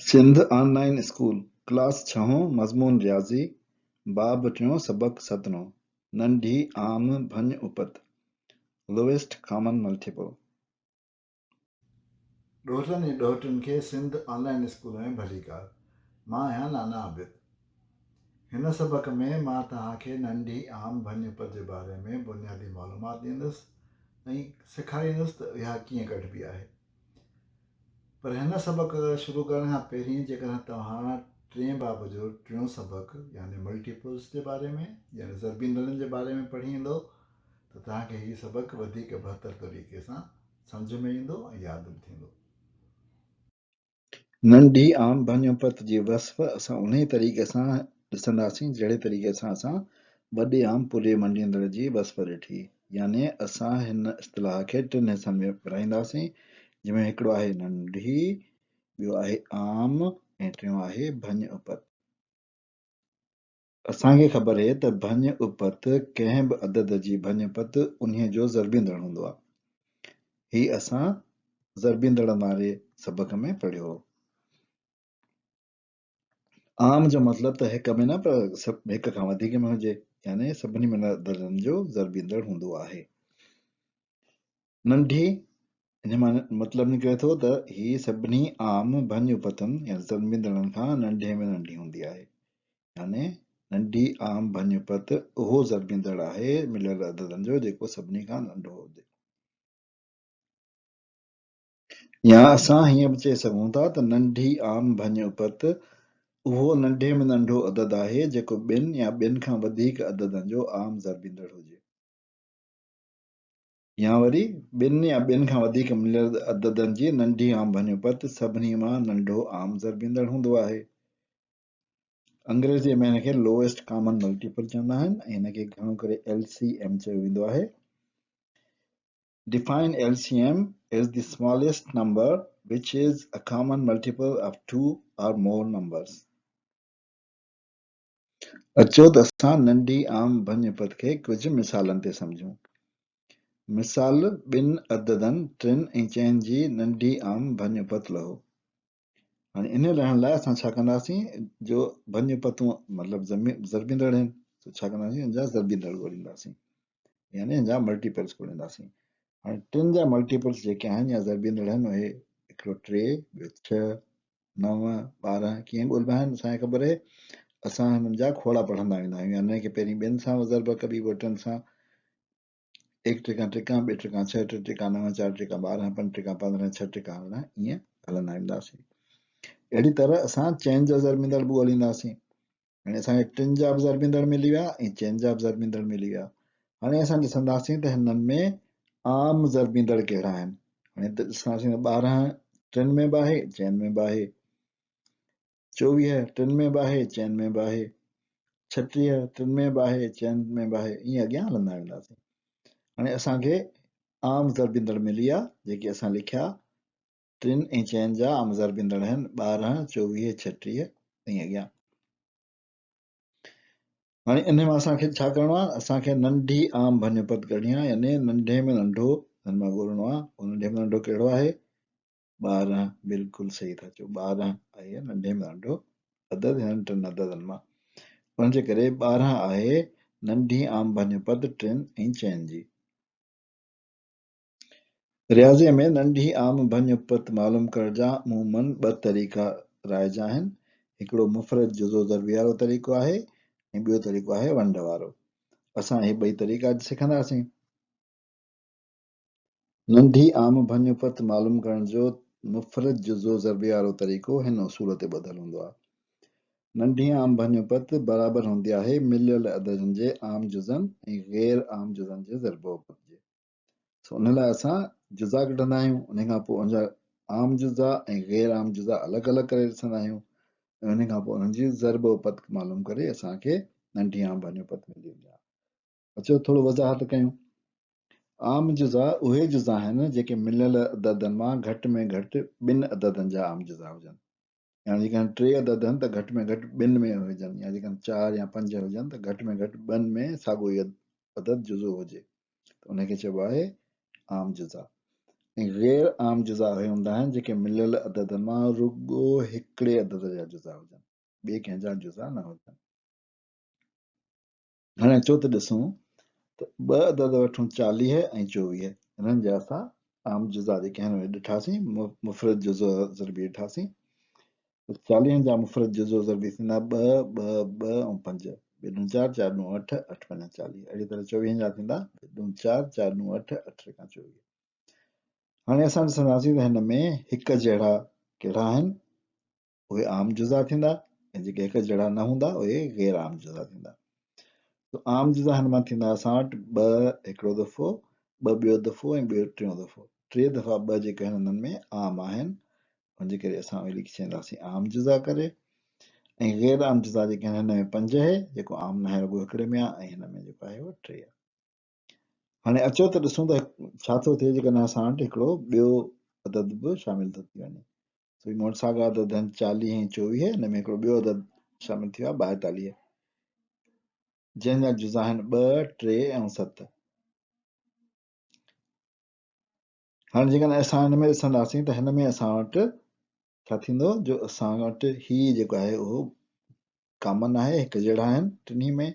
Sindh online school class 6 मज़मून रियाज़ी बाब 3 सबक 7 नंढी आम भञ उपत लोएस्ट कॉमन मल्टीपल। ॾोहटनि ऐं ॾोहटियुनि खे सिंध ऑनलाइन स्कूल में भली कार। मां आहियां नाना आबिद। हिन सबक़ में मां तव्हांखे नंढी आम भञ उपत जे बारे में बुनियादी मालूमात ॾींदुसि ऐं सेखारींदुसि त इहा कीअं कढिबी आहे। पर हिन सबक़ शुरू करण खां पहिरीं जेकॾहिं तव्हां टें बाब जो टियों सबक़ यानी मल्टीपल्स जे बारे में यानी ज़रबींदड़नि जे बारे में पढ़ी ईंदो त तव्हांखे हीउ सबक़ वधीक बहितर तरीक़े सां सम्झ में ईंदो ऐं यादि बि थींदो। नंढी आम भञ उपत जी वस्फ़ असां उन तरीक़े सां ॾिसंदासीं जहिड़े तरीक़े सां असां वॾे आम पुरे मंडींदड़ जी वस्फ़ ॾिठी। यानी असां हिन इस्तिलाह खे टिनि हिसनि में विरहाईंदासीं, जंहिंमें हिकिड़ो आहे नंढी, ॿियो आहे आम ऐं टियों आहे भञ उपत। असांखे ख़बर आहे त भञ उपत कंहिं बि अदद जी भञ उपत उन्हीअ जो ज़रबींदड़ हूंदो आहे। ही असां ज़रबींदड़ वारे सबक़ में पढ़ियो हो। आम जो मतिलबु त हिक में न पर हिक खां वधीक में हुजे, यानी सभिनी में अददनि जो ज़रबींदड़ हूंदो आहे। नंढी हिन मां मतिलबु निकिरे थो त ही सभिनी आम भञ उपतनि या ज़रबींदड़नि खां नंढे में नंढी हूंदी आहे। यानी नंढी आम भञ उपत उहो ज़रबींदड़ आहे मिलियल अददनि जो जेको सभिनी खां नंढो हुजे। या असां हीअं बि चई सघूं था त नंढी आम भञ उपत उहो नंढे में नंढो अदद आहे जेको ॿिनि या ॿिनि खां वधीक अददनि जो आम ज़रबींदड़ हुजे। या वरी ॿिनि या ॿिनि खां वधीक मिलियल अददनि जी नंढी आम भञ उपत सभिनी मां नंढो आम ज़रबींदड़ हूंदो आहे। अंग्रेज़ीअ में हिनखे लोएस्ट कॉमन मल्टीपल चवंदा आहिनि ऐं हिनखे घणो करे LCM चयो वेंदो आहे। Define LCM as the smallest number which is a common multiple of two or more numbers. अचो त असां नंढी आम भञ उपत खे कुझु मिसालनि ते सम्झूं। मिसाल ॿिनि अददनि 3 ऐं 4 जी नंढी आम भञ उपत लहो। हाणे इन लहण लाइ असां छा कंदासीं, जो भञ उपतूं मतिलबु ज़रबींदड़ आहिनि त छा कंदासीं, हिन जा ज़रबींदड़ ॻोल्हींदासीं, यानी हिन जा मल्टीपल्स ॻोल्हींदासीं। हाणे टिनि जा मल्टीपल्स जेके आहिनि या ज़रबींदड़ आहिनि उहे हिकिड़ो 3, ॿियो 6, 9, 12 कीअं ॻोल्हिबा आहिनि असांखे ख़बर आहे। असां हिननि जा खोड़ा पढ़ंदा वेंदा आहियूं, यानी कि पहिरीं ॿियनि सां ज़रब कबी, पोइ टिनि सां 1 टिका टिका, 2 टिका 6, 3 टिका 9, 4 टिका 12, 5 टिका 15, 6 टिका 18, ईअं हलंदा वेंदासीं। अहिड़ी तरह असां चइनि जा ज़रबींदड़ बि ॻोल्हींदासीं। हाणे असांखे टिनि जा बि ज़रबींदड़ मिली विया ऐं चइनि जा बि ज़रबींदड़ मिली विया। हाणे असां ॾिसंदासीं त हिननि में आम ज़रबींदड़ कहिड़ा आहिनि। हाणे त ॾिसंदासीं त 12 टिनि में बि आहे, चइनि में बि आहे, 24 टिनि में बि आहे, चइनि में बि आहे, 36 टिनि में बि आहे, चइनि में बि आहे, ईअं अॻियां हलंदा वेंदासीं। हाणे असांखे आम ज़रबींदड़ मिली विया जेके असां लिखिया, 3 ऐं 4 जा आम ज़रबींदड़ आहिनि 12, 24, 36 ऐं अॻियां। हाणे इन मां असांखे छा करिणो आहे, असांखे नंढी आम भञ उपत कढणी आहे, यानी नंढे में नंढो हिन मां ॻोल्हणो आहे। नंढे में नंढो कहिड़ो आहे, 12, बिल्कुलु सही था चओ, 12 आहे नंढे में नंढो अदद हिननि टिनि अददनि मां। उनजे करे 12 आहे नंढी आम भञ उपत 3 ऐं 4 जी। रियाज़ीअ में नंढी आम भञ उपत मालूम करण जा अमूमन 2 तरीक़ा राइज आहिनि। हिकिड़ो मुफ़रद जुज़ो ज़रबी वारो तरीक़ो आहे ऐं ॿियो तरीक़ो आहे वंड वारो। असां हे ॿई तरीक़ा अॼु सिखंदासीं। नंढी आम भञ उपत मालूम करण जो मुफ़रद जुज़ो ज़रबी वारो तरीक़ो हिन उसूल ते ॿधल हूंदो आहे। नंढी आम भञ उपत बराबरि हूंदी आहे मिलियल अददनि जे आम जुज़नि ऐं ग़ैर आम जुज़नि जे ज़रबो उपत जे। उन लाइ असां जुज़ा कढंदा आहियूं, उन खां पोइ उनजा आम जुज़ा ऐं ग़ैर आम जुज़ा अलॻि अलॻि करे ॾिसंदा आहियूं ऐं उन खां पोइ उन्हनि जी ज़रब उपत मालूम करे असांखे नंढी आम भञ उपत मिली वेंदी आहे। अचो थोरो वज़ाहत कयूं। आम जुज़ा उहे जुज़ा आहिनि जेके मिलियल अददनि मां घटि में घटि 2 अददनि जा आम जुज़ा हुजनि। यानी जेकॾहिं 3 अदद आहिनि त घटि में घटि 2 में हुजनि, या जेकॾहिं 4 या 5 हुजनि त घटि में घटि 2 में साॻियो ई अदद जुज़ो हुजे, त उनखे चइबो आहे आम जुज़ा। ऐं ग़ैर आम जुज़ा उहे हूंदा आहिनि जेके मिलियल अददनि मां रुॻो हिकिड़े अदद जा जुज़ा हुजनि, ॿिए कंहिंजा जुज़ा न हुजनि। हाणे अचो त ॾिसूं त ॿ अदद वठूं 40 ऐं 24, हिननि जा असां आम जुज़ा जेके आहिनि उहे ॾिठासीं, मुफ़रत जुज़ो ज़रबी ॾिठासीं। 40 जा मुफ़रत जुज़ो ज़रबी थींदा 2, 2, 2 ऐं 5, 2 ॾूं 4, 4 ॾूं 8, 8 पंज 40। अहिड़ी तरह 24 जा थींदा 2 ॾूं 4, 4 ॾूं 8, 8 खां 24। हाणे असां ॾिसंदासीं त हिन में हिक जहिड़ा कहिड़ा आहिनि, उहे आम जुज़ा थींदा, ऐं जेके हिक जहिड़ा न हूंदा उहे ग़ैर आम जुज़ा थींदा। त आम जुज़ा हिन मां थींदा असां वटि 2 हिकिड़ो दफ़ो, 2 ॿियो दफ़ो ऐं ॿियो टियों दफ़ो। 3 दफ़ा 2 जेके आहिनि हिननि में आम आहिनि, हुनजे करे असां उहे लिखी छॾींदासीं आम जुज़ा करे। ऐं ग़ैर आम जुज़ा जेके आहिनि हिन में 5 आहे, जेको आम न आहे रुॻो हिकिड़े में आहे, ऐं हिन में जेको आहे उहो 3 आहे। हाणे अचो त ॾिसूं त छा थो थिए जेकॾहिं असां वटि हिकिड़ो ॿियो अदद बि शामिल थो थी वञे। मूं वटि साॻा अदद आहिनि 40 ऐं 24, हिन में हिकिड़ो ॿियो अदद शामिल थी वियो आहे 42, जंहिंजा जुज़ा आहिनि 2, 3 ऐं 7। हाणे जेकॾहिं असां हिन में ॾिसंदासीं त हिन में असां वटि छा थींदो, जो असां वटि हीउ जेको आहे उहो कॉमन आहे, हिकु जहिड़ा आहिनि टिनी में,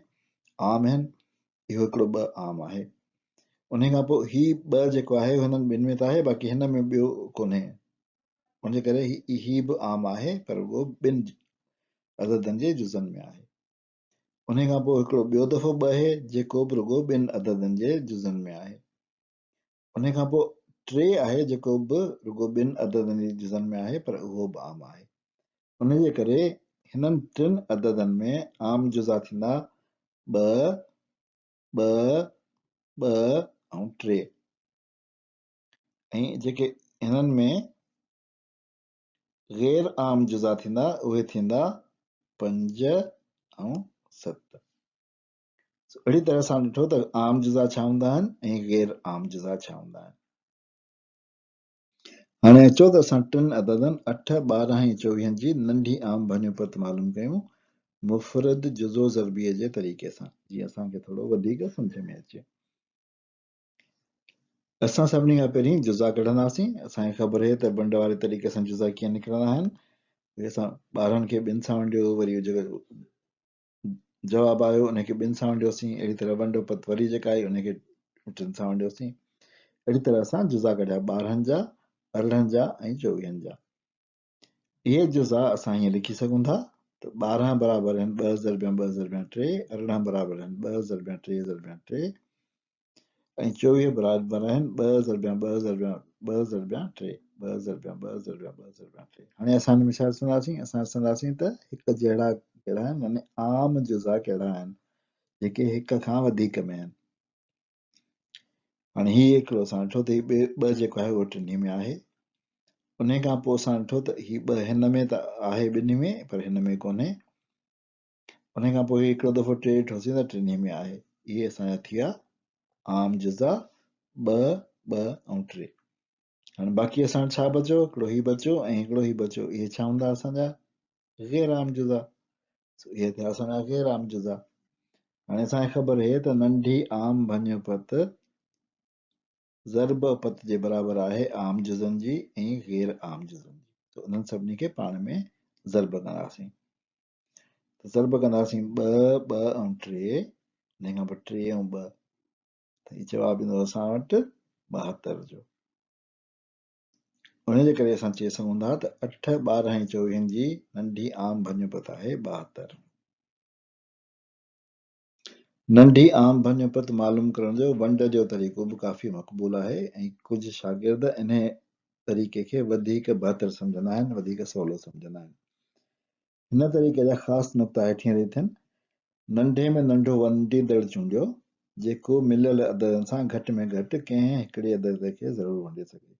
आम आहिनि, इहो हिकिड़ो 2 आम आहे। उन खां पोइ हीउ 2 जेको आहे हिननि ॿिनि में त आहे, बाक़ी हिन में ॿियो कोन्हे, उनजे करे हीउ बि आम आहे, पर उहो 2 अददनि जे जुज़नि में आहे। उन खां पोइ हिकिड़ो ॿियो दफ़ो 2 आहे, जेको बि रुॻो 2 अददनि जे जुज़नि में आहे। उन खां पोइ 3 आहे, जेको बि रुॻो 2 अददनि जे जुज़नि में आहे, पर उहो बि आम आहे। उनजे करे हिननि 3 अददनि में आम जुज़ा थींदा 2, 2, 2 ऐं 3, ऐं जेके हिननि में ग़ैर आम जुज़ा थींदा उहे थींदा 5 ऐं 7। अहिड़ी तरह सां ॾिठो त आम जुज़ा छा हूंदा आहिनि ऐं ग़ैर आम जुज़ा छा हूंदा आहिनि। हाणे अचो त असां 3 अददनि 8, 12 ऐं 24 जी नंढी आम भञुपत मालूम कयूं मुफ़रद जुज़ो ज़रबीअ जे तरीक़े सां, जीअं असांखे थोरो वधीक सम्झ में अचे। असां सभिनी खां पहिरीं जुज़ा कढंदासीं। असांखे ख़बर आहे त बंड वारे तरीक़े सां जुज़ा कीअं निकिरंदा आहिनि। उहे असां ॿारनि खे 2 सां वंडियो, वरी जेको जवाबु आयो उनखे 2 सां वंडियोसीं, अहिड़ी तरह वंडोपत वरी जेका आहे उनखे 3 सां वंडियोसीं। अहिड़ी तरह असां जुज़ा कढिया 12 जा, 18 जा ऐं 24 जा। इहे जुज़ा असां हीअं लिखी सघूं था त 12 बराबरि आहिनि 2 ज़रबिया 2 ज़रबिया 3, 18 बराबरि आहिनि 2 ज़रबिया 3 ज़रबिया 3, ऐं 24 बराबरि आहिनि 2 ज़रबिया 2 ज़रबिया 2 ज़रबिया 3, 2 ज़रबिया 2 ज़रबिया 2 ज़रबिया 3। हाणे असां हिन में छा ॾिसंदासीं, असां ॾिसंदासीं त हिकु जहिड़ा कहिड़ा आहिनि, यानी आम जुज़ा कहिड़ा आहिनि जेके हिक खां वधीक में आहिनि। हाणे हीउ हिकिड़ो असां ॾिठो त हीउ 2 जेको आहे उहो 3 में आहे। उन खां पोइ असां ॾिठो त हीउ 2 हिन में त आहे 2 में, पर हिन में कोन्हे। उन खां पोइ हिकिड़ो दफ़ो 3 ॾिठोसीं त 3 में आहे। इहे असांजा थी विया आम जुज़ा 2, 2 ऐं 3। हाणे बाक़ी असां छा बचियो, हिकिड़ो हीउ बचियो ऐं हिकिड़ो हीउ बचियो। इहे छा हूंदा असांजा ग़ैर आम जुज़ा। इहे थिया असांजा ग़ैर आम जुज़ा। हाणे असांखे ख़बर आहे त नंढी आम भञुपत ज़रब पत जे बराबरि आहे आम जुज़नि जी ऐं ग़ैर आम जुज़नि जी। त उन्हनि सभिनी खे पाण में ज़रब कंदासीं। त ज़रब कंदासीं 2, 2 ऐं 3, हिन खां पोइ 3 ऐं 2, त हीउ जवाबु ईंदो असां वटि 72 जो। उनजे करे असां चई सघूं था त 8, 12 ऐं 24 जी नंढी आम भञुपत आहे 72। नंढी आम भञुपत मालूम करण जो वंड जो तरीक़ो बि काफ़ी मक़बूल आहे, ऐं कुझु शागिर्द इन तरीक़े खे वधीक बहितर सम्झंदा आहिनि, वधीक सवलो सम्झंदा आहिनि। हिन तरीक़े जा ख़ासि नुक़्ता हेठियां थियनि। नंढे में नंढो वंडींदड़ चूंडियो जेको मिलियल अददनि सां घटि में घटि कंहिं हिकिड़े अदद खे ज़रूरु वंडे सघे।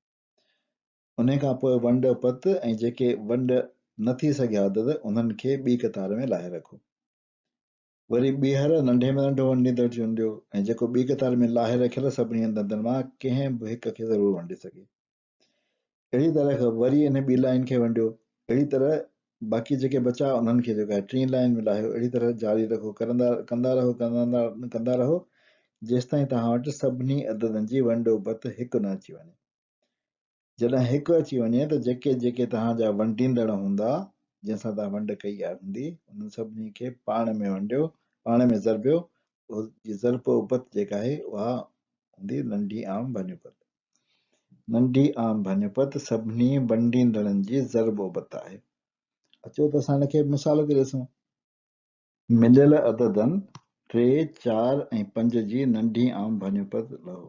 उन खां पोइ वंड पत ऐं जेके वंड न थी सघिया अदद उन्हनि खे ॿी कतार में लाहे रखो। वरी ॿीहर नंढे में नंढो वंडींदड़ चूंडियो ऐं जेको ॿी कतार में लाहे रखियल सभिनी अददनि मां कंहिं बि हिक खे ज़रूरु वंडे सघे। अहिड़ी तरह खां वरी इन ॿी लाइन खे वंडियो। अहिड़ी तरह बाक़ी जेके बचा उन्हनि खे जेको आहे 3 लाइन में लाहियो। अहिड़ी तरह जारी रखो, कंदा रहो जेसि ताईं तव्हां वटि सभिनी अददनि जी वंडोपत हिकु न अची वञे। जॾहिं हिकु अची वञे त जेके जेके तव्हांजा वंडींदड़ हूंदा जंहिंसां तव्हां वंड कई आहे हूंदी उन सभिनी खे पाण में वंडियो, पाण में ज़रबियो। ज़रब उपत जेका आहे उहा हूंदी नंढी आम भञुपत। नंढी आम भञुपत सभिनी वंडींदड़नि जी ज़रब उपत आहे। अचो त असां हिनखे मिसाल ते ॾिसूं। मिलियल अददनि 3, 4 ऐं 5 जी नंढी आम भञुपत लहो।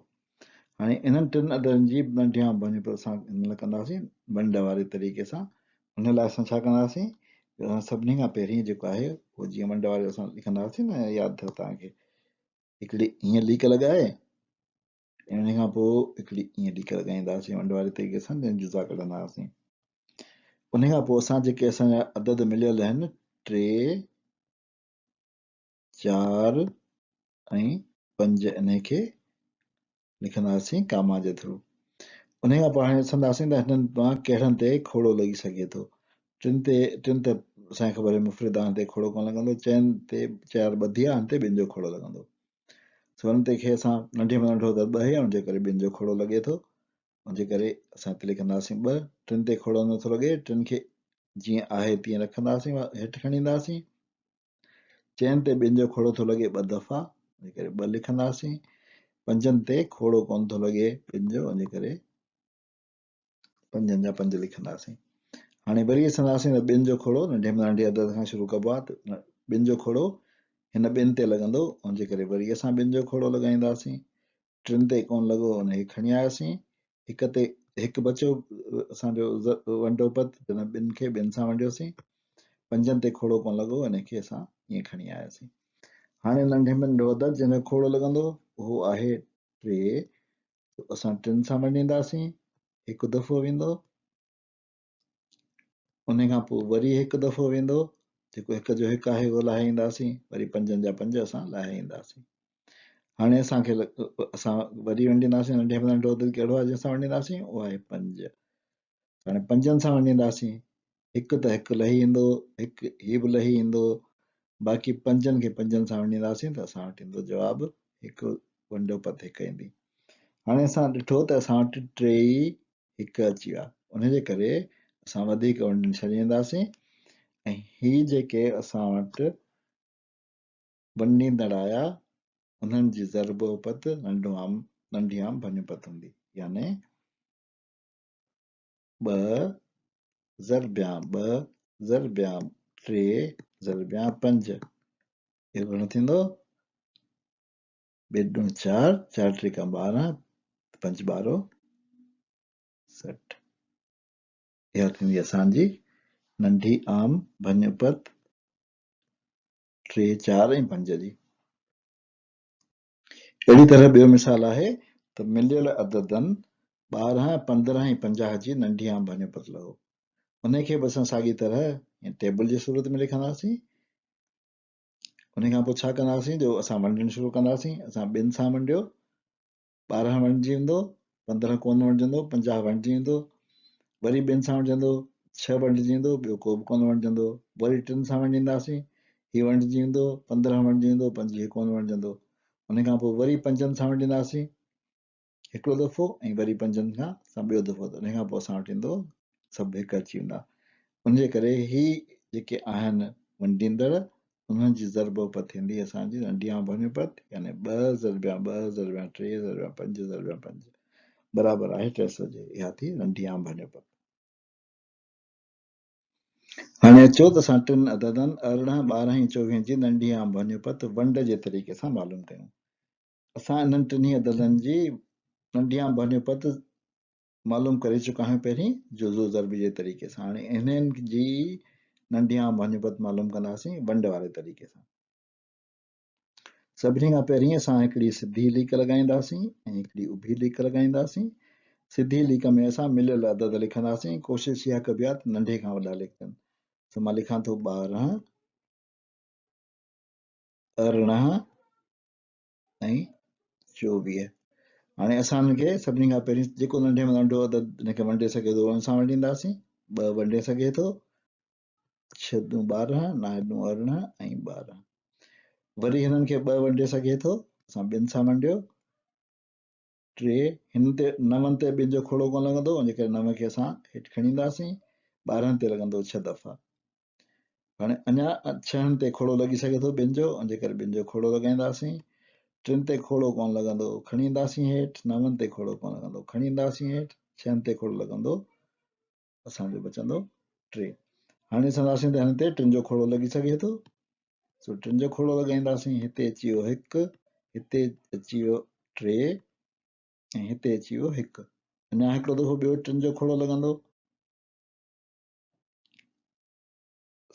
हाणे इन्हनि टिनि अददनि जी नंढी आम भञुपत असां हिन कंदासीं वंड वारे तरीक़े सां। हुन लाइ असां छा कंदासीं, सभिनी खां पहिरीं जेको आहे उहो जीअं वंड वारे असां लिखंदासीं न, यादि अथव तव्हांखे, हिकिड़ी हीअं लीक लॻाए, इन खां पोइ हिकिड़ी ईअं लीक लॻाईंदासीं वंड वारे तरीक़े सां, जुज़ा कढंदा हुआसीं। उन खां पोइ असां जेके असांजा अदद मिलियल आहिनि 3, 4 ऐं 5 इन खे लिखंदासीं कामा जे थ्रू। उन खां पोइ हाणे ॾिसंदासीं त हिननि मां कहिड़नि ते खोड़ो लॻी सघे थो। टिनि ते असांखे ख़बर आहे मुफ़्रिदान ते खोड़ो कोन लॻंदो, चइनि ते 4 ॿधी आहे, ते ॿिनि जो खोड़ो लॻंदो। सोन ते खे असां नंढे में नंढो त 2 आहे, हुनजे करे ॿिनि जो खोड़ो लॻे थो, हुनजे करे असां हिते लिखंदासीं 2। टिनि ते खोड़ो नथो लॻे, टिनि खे जीअं आहे तीअं रखंदासीं, हेठि खणी ईंदासीं। चइनि ते ॿिनि जो खोड़ो थो लॻे 2 दफ़ा, हुनजे करे 2 लिखंदासीं। 5 ते खोड़ो कोन थो लॻे ॿिनि जो, हुनजे करे 5 जा 5 लिखंदासीं। हाणे वरी ॾिसंदासीं त ॿिनि जो खोड़ो नंढे में नंढे अदद खां शुरू कबो आहे, त ॿिनि जो खोड़ो हिन ॿिनि ते लॻंदो, हुनजे करे वरी असां ॿिनि जो खोड़ो लॻाईंदासीं। 3 ते कोन लॻो, हुनखे खणी आयासीं। 1 ते 1 बचियो असांजो वंडोपत, ॿिनि खे ॿिनि सां वंडियोसीं। 5 ते खोड़ो कोन लॻो, हिनखे असां ईअं खणी आयासीं। हाणे नंढे में नंढो अदद जंहिंजो खोड़ो लॻंदो उहो आहे 3, असां 3 सां वंडींदासीं, 1 दफ़ो वेंदो। उन खां पोइ वरी 1 दफ़ो वेंदो, जेको 1 जो 1 आहे उहो लाहे ईंदासीं, वरी 5 जा 5 असां लाहे ईंदासीं। हाणे असांखे असां वरी वंडींदासीं, नंढे में नंढो अदद कहिड़ो आहे जंहिंसां वंडींदासीं, उहो आहे 5। हाणे 5 सां वंडींदासीं, 1 त 1 लही ईंदो, 1 हीउ बि लही ईंदो, बाक़ी 5 खे 5 सां वंडींदासीं त असां वटि ईंदो जवाबु 1 वंडोपत 1 ईंदी। हाणे असां ॾिठो त असां वटि 3 1 अची विया, उनजे करे असां वधीक वंडे छॾींदासीं ऐं ही जेके असां वटि वंडींदड़ आया उन्हनि जी ज़रब उपत नंढी आम भञुपत हूंदी, याने 2 ज़रबिया 2 ज़रबिया 3 ज़रबिया 5, इहो घणो थींदो, 2 × 4, 4 × 3 = 12, 5 12 60। इहा थींदी असांजी नंढी आम भञुपत 3, 4 ऐं 5 जी। अहिड़ी तरह ॿियो मिसाल आहे त मिलियल अददनि 12, 15 ऐं 50 जी नंढी आम भञुपत लहो। उनखे बि असां साॻी तरह टेबल जी सूरत में लिखंदासीं। उन खां पोइ छा कंदासीं, जो असां वंडणु शुरू कंदासीं। असां 2 सां वंडियो, 12 वंडिजी वेंदो, 15 कोन वंडिजंदो, 50 वंडिजी वेंदो, वरी 2 सां वंडिजंदो, 6 वंडिजी वेंदो, ॿियो को बि कोन वंडिजंदो, वरी 3 सां वंडींदासीं, हीउ वंडिजी वेंदो, 15 वंडिजी वेंदो, 25 कोन वंडिजंदो। उन खां पोइ वरी 5 सां वंडींदासीं हिकिड़ो दफ़ो, ऐं वरी 5 खां असां ॿियो दफ़ो, त उन खां पोइ असां वटि ईंदो सभु 1 अची वेंदा। उनजे करे ही जेके आहिनि वंडींदड़, उन्हनि जी ज़रब उपत थींदी असांजी नंढी आम भञुपत, यानी 2 ज़रबिया 2 ज़रबिया 3 ज़रबिया 5 ज़रबिया 5 बराबरि आहे 300 जे। इहा थी नंढी आम भञुपत। हाणे अचो त असां 3 अददनि 18, 12 ऐं 24 जी नंढी आम भञुपत वंड जे तरीक़े सां मालूम कयूं। असां इन्हनि टिनी अददनि जी नंढी आम भञुपत मालूम करे चुका आहियूं पहिरीं जुज़ो ज़रबी जे तरीक़े सां। हाणे इन्हनि जी नंढी आम भञुपत मालूम कंदासीं वंड वारे तरीक़े सां। सभिनी खां पहिरीं असां हिकिड़ी सिधी लीक लॻाईंदासीं ऐं हिकिड़ी उभी लीक लॻाईंदासीं। सिधी लीक में असां मिलियल अदद लिखंदासीं, कोशिशि इहा कबी आहे त नंढे खां वॾा लिखनि। त मां लिखां थो 12 18 ऐं 24। हाणे असां हिनखे सभिनी खां पहिरीं जेको नंढे में नंढो अदद हिनखे वंडे सघे थो हुन सां वंडींदासीं। 2 वंडे सघे थो, 6 × 12, 9 × 18 ऐं 12। वरी हिननि खे 2 वंडे सघे थो, असां 2 सां वंडियो, टे हिन ते 9 ते ॿिनि जो खोड़ो कोन लॻंदो, उन करे 9 खे असां हेठि खणी ईंदासीं, 12 ते लॻंदो 6 दफ़ा। हाणे अञा 6 ते खोड़ो लॻी सघे थो ॿिनि जो, उन करे ॿिनि जो खोड़ो लॻाईंदासीं। 3 ते खोड़ो कोन लॻंदो, खणी ईंदासीं हेठि, 9 ते खोड़ो कोन लॻंदो, खणी ईंदासीं हेठि, 6 ते खोड़ो लॻंदो, असांजो बचंदो 3। हाणे ॾिसंदासीं त हिन ते 3 जो खोड़ो लॻी सघे थो, सो 3 जो खोड़ो लॻाईंदासीं, हिते अची वियो 1, हिते अची वियो 3 ऐं हिते अची वियो 1। अञा हिकिड़ो दफ़ो ॿियो 3 जो खोड़ो लॻंदो,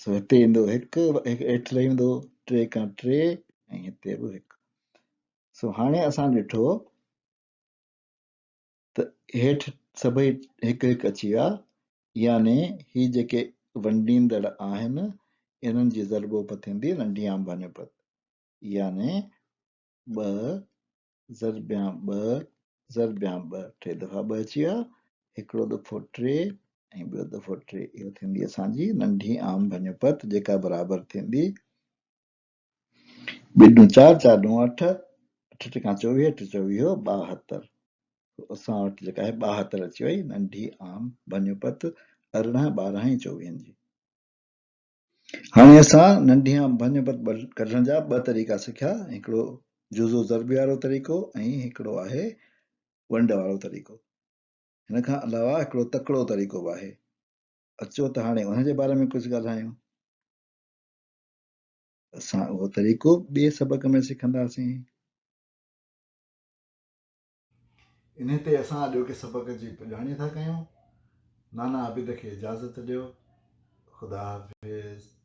सो हिते ईंदो 1, हेठि लही वेंदो 3 खां 3 ऐं हिते बि 1। सो हाणे असां ॾिठो त हेठि सभई हिकु हिकु अची विया, याने ही जेके वंडींदड़ आहिनि इन्हनि जी ज़रबोप थींदी नंढी आम भाञपत, याने 2 ज़रबिया 2 ज़रबिया 2, 3 दफ़ा 2 अची विया, हिकिड़ो दफ़ो 3 ऐं ॿियो दफ़ो 3, इहो थींदी असांजी नंढी आम भाञपत, जेका बराबरि थींदी 2 × 4 4 × 8, 8 × 24 8 24 72। असां वटि जेका आहे 72 अची वई नंढी आम भाञपत 18 12 ऐं 24 जी। हाणे असां नंढी आम भाञपत कढण जा 2 तरीक़ा सिखिया, हिकिड़ो जुज़ो ज़रबी वारो तरीक़ो ऐं हिकिड़ो आहे वंड वारो तरीक़ो। हिन खां अलावा हिकिड़ो तकिड़ो तरीक़ो बि आहे, अचो त हाणे हुन जे बारे में कुझु ॻाल्हायूं। असां उहो तरीक़ो ॿिए सबक में सिखंदासीं। इन ते असां अॼोके सबक जी पुॼाणी था कयूं। नाना आबिद खे इजाज़त ॾियो। ख़ुदा हाफ़िज़।